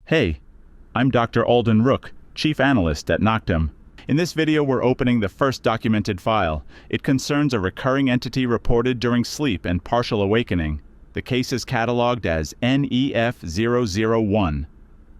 Hey, I'm Dr. Alden Rook, Chief Analyst at NOCTEM. In this video, we're opening the first documented file. It concerns a recurring entity reported during sleep and partial awakening. The case is cataloged as NEF-001.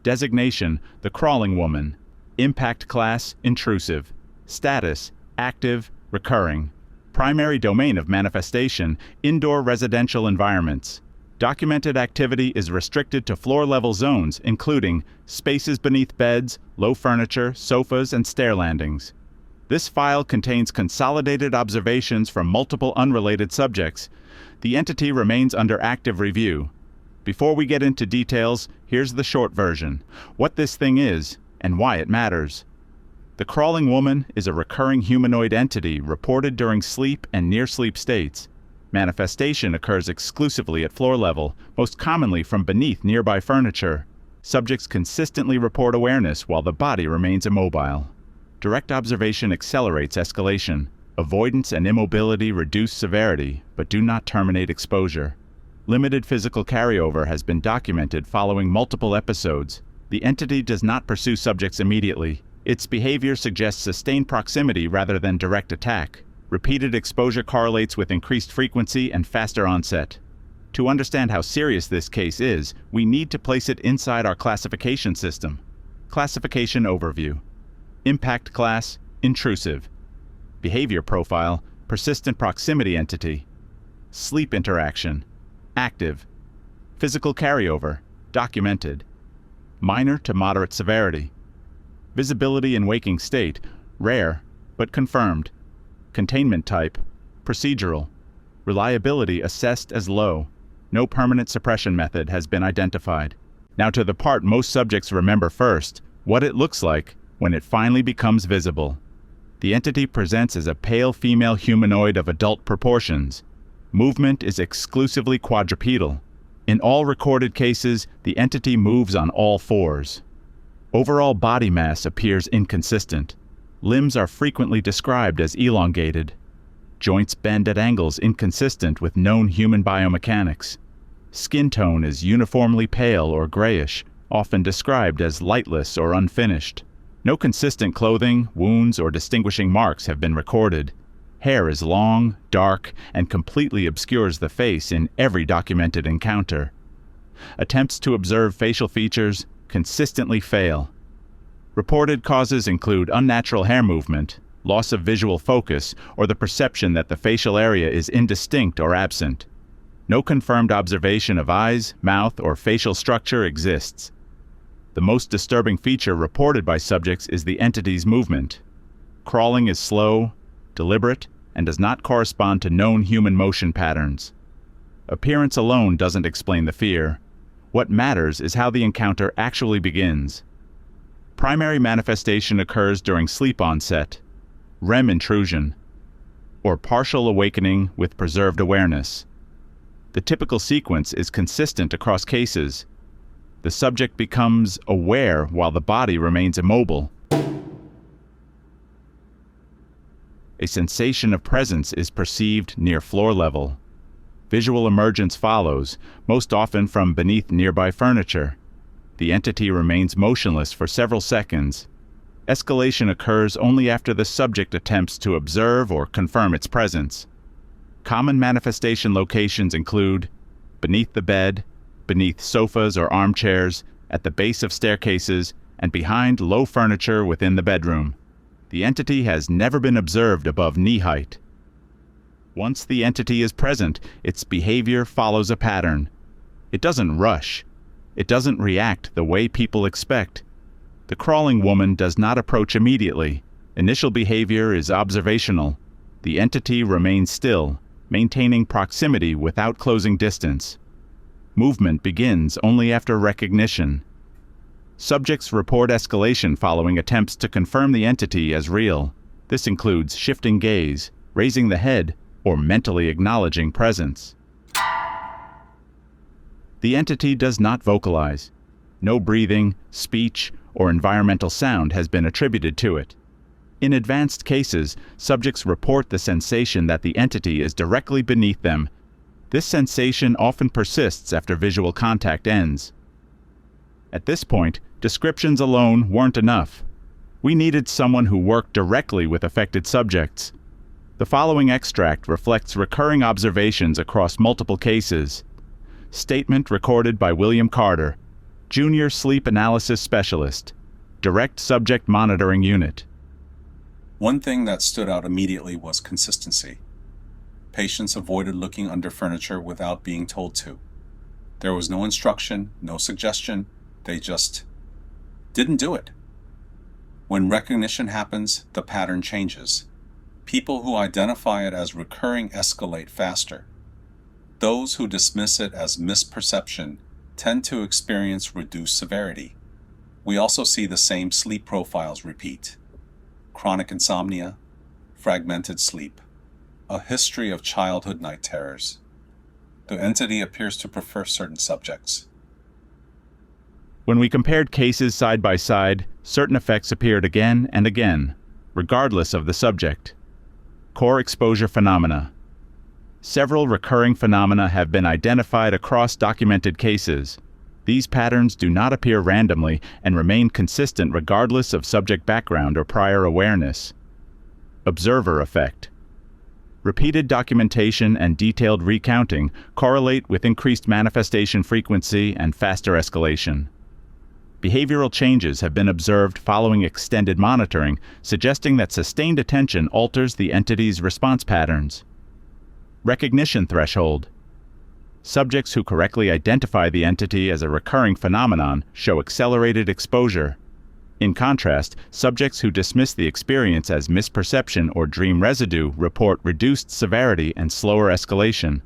Designation: the crawling woman. Impact class: intrusive. Status: active, recurring. Primary domain of manifestation: indoor residential environments. Documented activity is restricted to floor-level zones, including spaces beneath beds, low furniture, sofas, and stair landings. This file contains consolidated observations from multiple unrelated subjects. The entity remains under active review. Before we get into details, here's the short version: what this thing is, and why it matters. The crawling woman is a recurring humanoid entity reported during sleep and near-sleep states. Manifestation occurs exclusively at floor level, most commonly from beneath nearby furniture. Subjects consistently report awareness while the body remains immobile. Direct observation accelerates escalation. Avoidance and immobility reduce severity, but do not terminate exposure. Limited physical carryover has been documented following multiple episodes. The entity does not pursue subjects immediately. Its behavior suggests sustained proximity rather than direct attack. Repeated exposure correlates with increased frequency and faster onset. To understand how serious this case is, we need to place it inside our classification system. Classification overview. Impact class: intrusive. Behavior profile: persistent proximity entity. Sleep interaction: active. Physical carryover: documented. Minor to moderate severity. Visibility in waking state: rare, but confirmed. Containment type: procedural. Reliability assessed as low. No permanent suppression method has been identified. Now to the part most subjects remember first: what it looks like when it finally becomes visible. The entity presents as a pale female humanoid of adult proportions. Movement is exclusively quadrupedal. In all recorded cases, the entity moves on all fours. Overall body mass appears inconsistent. Limbs are frequently described as elongated. Joints bend at angles inconsistent with known human biomechanics. Skin tone is uniformly pale or grayish, often described as lightless or unfinished. No consistent clothing, wounds, or distinguishing marks have been recorded. Hair is long, dark, and completely obscures the face in every documented encounter. Attempts to observe facial features consistently fail. Reported causes include unnatural hair movement, loss of visual focus, or the perception that the facial area is indistinct or absent. No confirmed observation of eyes, mouth, or facial structure exists. The most disturbing feature reported by subjects is the entity's movement. Crawling is slow, deliberate, and does not correspond to known human motion patterns. Appearance alone doesn't explain the fear. What matters is how the encounter actually begins. Primary manifestation occurs during sleep onset, REM intrusion, or partial awakening with preserved awareness. The typical sequence is consistent across cases. The subject becomes aware while the body remains immobile. A sensation of presence is perceived near floor level. Visual emergence follows, most often from beneath nearby furniture. The entity remains motionless for several seconds. Escalation occurs only after the subject attempts to observe or confirm its presence. Common manifestation locations include beneath the bed, beneath sofas or armchairs, at the base of staircases, and behind low furniture within the bedroom. The entity has never been observed above knee height. Once the entity is present, its behavior follows a pattern. It doesn't rush. It doesn't react the way people expect. The crawling woman does not approach immediately. Initial behavior is observational. The entity remains still, maintaining proximity without closing distance. Movement begins only after recognition. Subjects report escalation following attempts to confirm the entity as real. This includes shifting gaze, raising the head, or mentally acknowledging presence. The entity does not vocalize. No breathing, speech, or environmental sound has been attributed to it. In advanced cases, subjects report the sensation that the entity is directly beneath them. This sensation often persists after visual contact ends. At this point, descriptions alone weren't enough. We needed someone who worked directly with affected subjects. The following extract reflects recurring observations across multiple cases. Statement recorded by William Carter, Junior Sleep Analysis Specialist, Direct Subject Monitoring Unit. One thing that stood out immediately was consistency. Patients avoided looking under furniture without being told to. There was no instruction, no suggestion. They just didn't do it. When recognition happens, the pattern changes. People who identify it as recurring escalate faster. Those who dismiss it as misperception tend to experience reduced severity. We also see the same sleep profiles repeat. Chronic insomnia, fragmented sleep, a history of childhood night terrors. The entity appears to prefer certain subjects. When we compared cases side by side, certain effects appeared again and again, regardless of the subject. Core exposure phenomena. Several recurring phenomena have been identified across documented cases. These patterns do not appear randomly and remain consistent regardless of subject background or prior awareness. Observer effect. Repeated documentation and detailed recounting correlate with increased manifestation frequency and faster escalation. Behavioral changes have been observed following extended monitoring, suggesting that sustained attention alters the entity's response patterns. Recognition threshold. Subjects who correctly identify the entity as a recurring phenomenon show accelerated exposure. In contrast, subjects who dismiss the experience as misperception or dream residue report reduced severity and slower escalation.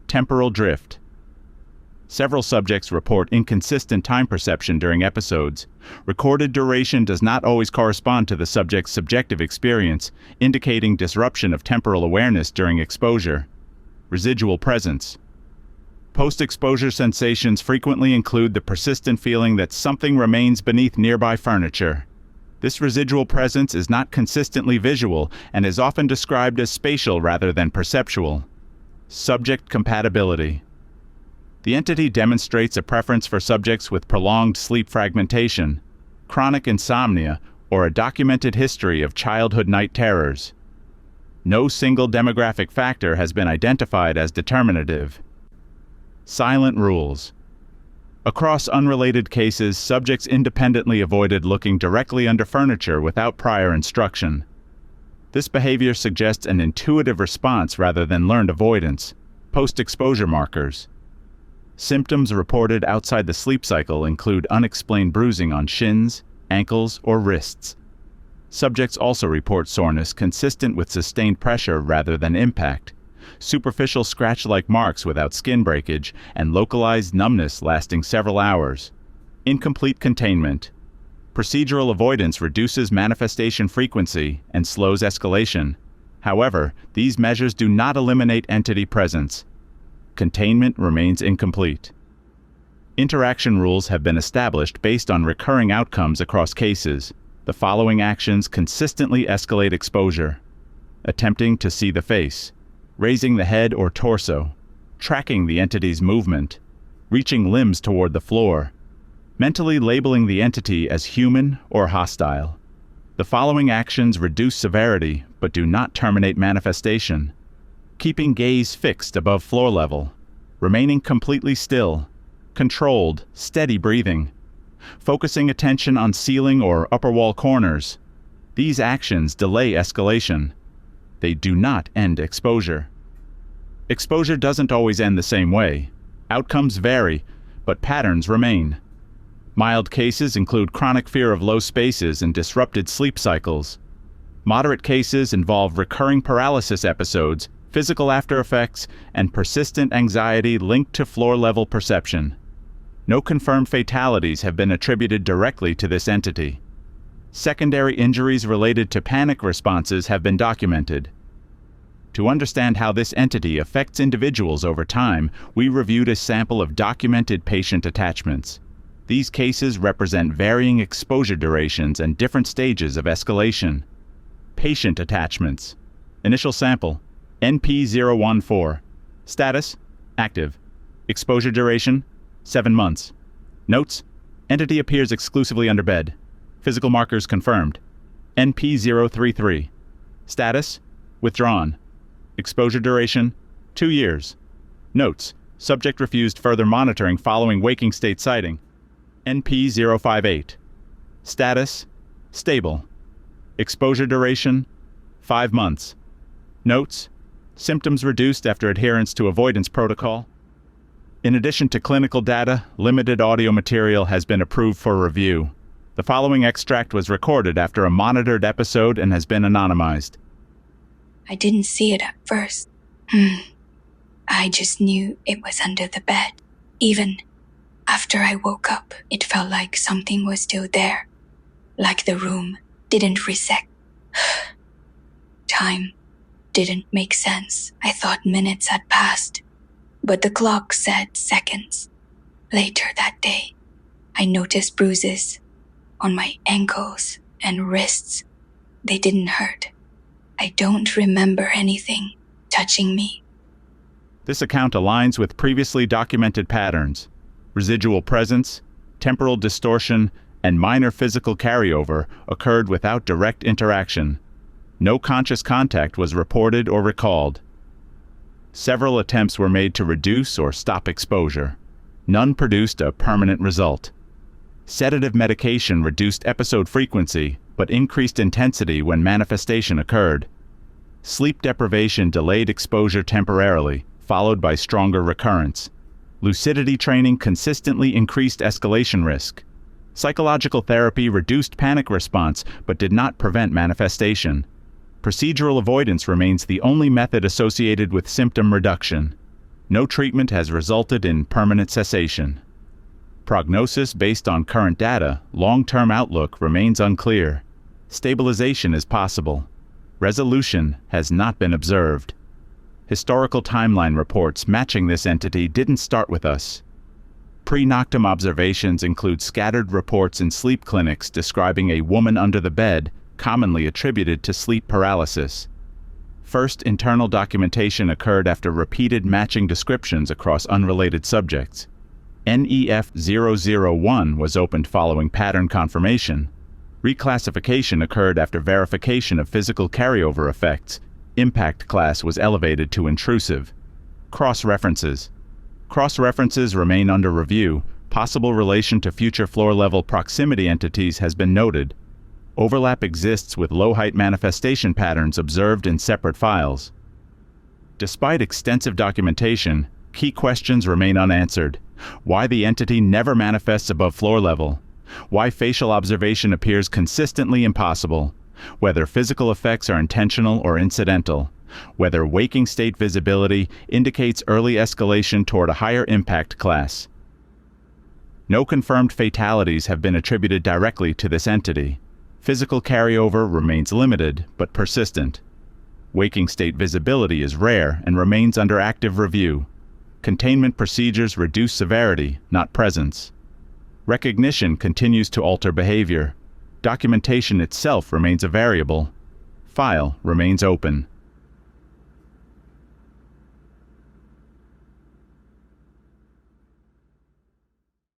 Temporal drift. Several subjects report inconsistent time perception during episodes. Recorded duration does not always correspond to the subject's subjective experience, indicating disruption of temporal awareness during exposure. Residual presence. Post-exposure sensations frequently include the persistent feeling that something remains beneath nearby furniture. This residual presence is not consistently visual and is often described as spatial rather than perceptual. Subject compatibility. The entity demonstrates a preference for subjects with prolonged sleep fragmentation, chronic insomnia, or a documented history of childhood night terrors. No single demographic factor has been identified as determinative. Silent rules. Across unrelated cases, subjects independently avoided looking directly under furniture without prior instruction. This behavior suggests an intuitive response rather than learned avoidance. Post-exposure markers. Symptoms reported outside the sleep cycle include unexplained bruising on shins, ankles, or wrists. Subjects also report soreness consistent with sustained pressure rather than impact, superficial scratch-like marks without skin breakage, and localized numbness lasting several hours. Incomplete containment. Procedural avoidance reduces manifestation frequency and slows escalation. However, these measures do not eliminate entity presence. Containment remains incomplete. Interaction rules have been established based on recurring outcomes across cases. The following actions consistently escalate exposure: attempting to see the face, raising the head or torso, tracking the entity's movement, reaching limbs toward the floor, mentally labeling the entity as human or hostile. The following actions reduce severity but do not terminate manifestation: keeping gaze fixed above floor level, remaining completely still, controlled, steady breathing, focusing attention on ceiling or upper wall corners. These actions delay escalation. They do not end exposure. Exposure doesn't always end the same way. Outcomes vary, but patterns remain. Mild cases include chronic fear of low spaces and disrupted sleep cycles. Moderate cases involve recurring paralysis episodes, physical aftereffects, and persistent anxiety linked to floor-level perception. No confirmed fatalities have been attributed directly to this entity. Secondary injuries related to panic responses have been documented. To understand how this entity affects individuals over time, we reviewed a sample of documented patient attachments. These cases represent varying exposure durations and different stages of escalation. Patient attachments. Initial sample: NP-014. Status: active. Exposure duration: 7 months. Notes: Entity appears exclusively under bed. Physical markers confirmed. NP-033. Status: withdrawn. Exposure duration: 2 years. Notes: subject refused further monitoring following waking state sighting. NP-058. Status: stable. Exposure duration: 5 months. Notes: symptoms reduced after adherence to avoidance protocol. In addition to clinical data, limited audio material has been approved for review. The following extract was recorded after a monitored episode and has been anonymized. I didn't see it at first. I just knew it was under the bed. Even after I woke up, it felt like something was still there. Like the room didn't reset. Time didn't make sense. I thought minutes had passed, but the clock said seconds. Later that day, I noticed bruises on my ankles and wrists. They didn't hurt. I don't remember anything touching me. This account aligns with previously documented patterns. Residual presence, temporal distortion, and minor physical carryover occurred without direct interaction. No conscious contact was reported or recalled. Several attempts were made to reduce or stop exposure. None produced a permanent result. Sedative medication reduced episode frequency, but increased intensity when manifestation occurred. Sleep deprivation delayed exposure temporarily, followed by stronger recurrence. Lucidity training consistently increased escalation risk. Psychological therapy reduced panic response, but did not prevent manifestation. Procedural avoidance remains the only method associated with symptom reduction. No treatment has resulted in permanent cessation. Prognosis based on current data, long-term outlook remains unclear. Stabilization is possible. Resolution has not been observed. Historical timeline reports matching this entity didn't start with us. Pre-NOCTEM observations include scattered reports in sleep clinics describing a woman under the bed, commonly attributed to sleep paralysis. First internal documentation occurred after repeated matching descriptions across unrelated subjects. NEF-001 was opened following pattern confirmation. Reclassification occurred after verification of physical carryover effects. Impact class was elevated to intrusive. Cross-references. Cross-references remain under review. Possible relation to future floor-level proximity entities has been noted. Overlap exists with low-height manifestation patterns observed in separate files. Despite extensive documentation, key questions remain unanswered. Why the entity never manifests above floor level. Why facial observation appears consistently impossible. Whether physical effects are intentional or incidental. Whether waking state visibility indicates early escalation toward a higher impact class. No confirmed fatalities have been attributed directly to this entity. Physical carryover remains limited but persistent. Waking state visibility is rare and remains under active review. Containment procedures reduce severity, not presence. Recognition continues to alter behavior. Documentation itself remains a variable. File remains open.